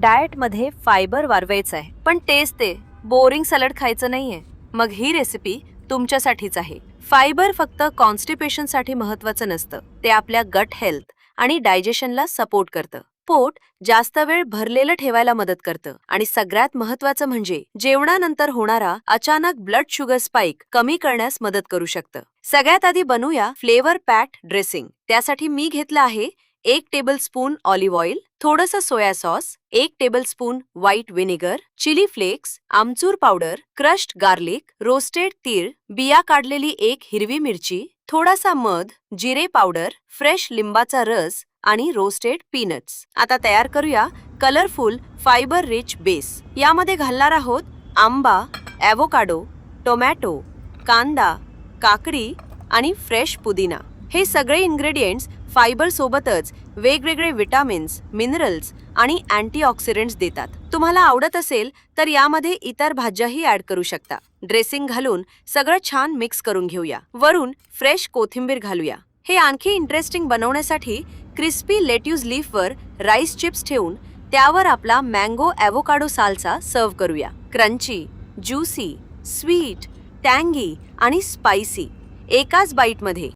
डाएटमध्ये fibre वाढवायचं आहे, पण तेच ते बोरिंग सॅलड खायचं नाहीये. मग ही रेसिपी तुमच्यासाठीच आहे. फायबर फक्त कॉन्स्टिपेशनसाठी महत्त्वाचं नसतं, ते आपल्या गट हेल्थ आणि डायजेशनला सपोर्ट करतं. पोट जास्त वेळ भरलेलं ठेवायला मदत करतं आणि सगळ्यात महत्त्वाचं म्हणजे जेवणानंतर होणारा अचानक ब्लड शुगर स्पाइक कमी करण्यास मदत करू शकतं. सगळ्यात आधी बनवूया फ्लेवर पॅक्ड ड्रेसिंग. त्यासाठी मी घेतलं आहे 1 टेबलस्पून ऑलिव्ह ऑइल, थोडंसं soya sauce, 1 tablespoon white vinegar, chilli flakes, amchur powder, crushed garlic, roasted तीळ, बिया काढलेली 1 हिरवी मिरची, थोडासा मध, जिरे पावडर, फ्रेश लिंबाचा रस आणि रोस्टेड पीनट्स. आता तयार करूया कलरफुल फायबर रिच बेस. यामध्ये घालणार आहोत आंबा, ॲव्होकाडो, टोमॅटो, कांदा, काकडी आणि फ्रेश पुदिना. हे सगळे इन्ग्रेडियंट्स फायबर सोबतच वेगवेगळे विटामिन्स, मिनरल्स आणि अँटीऑक्सिडंट्स देतात. तुम्हाला आवडत असेल तर यामध्ये इतर भाज्याही ऍड करू शकता. ड्रेसिंग घालून सगळं छान मिक्स करून घेऊया. वरून फ्रेश कोथिंबीर घालूया. हे आणखी इंटरेस्टिंग बनवण्यासाठी क्रिस्पी लेट्यूस लीफवर राईस चिप्स ठेवून त्यावर आपला मँगो ॲव्होकाडो साल्सा सर्व्ह करूया. क्रंची, ज्युसी, स्वीट, टँगी आणि स्पायसी एकाच बाईटमध्ये.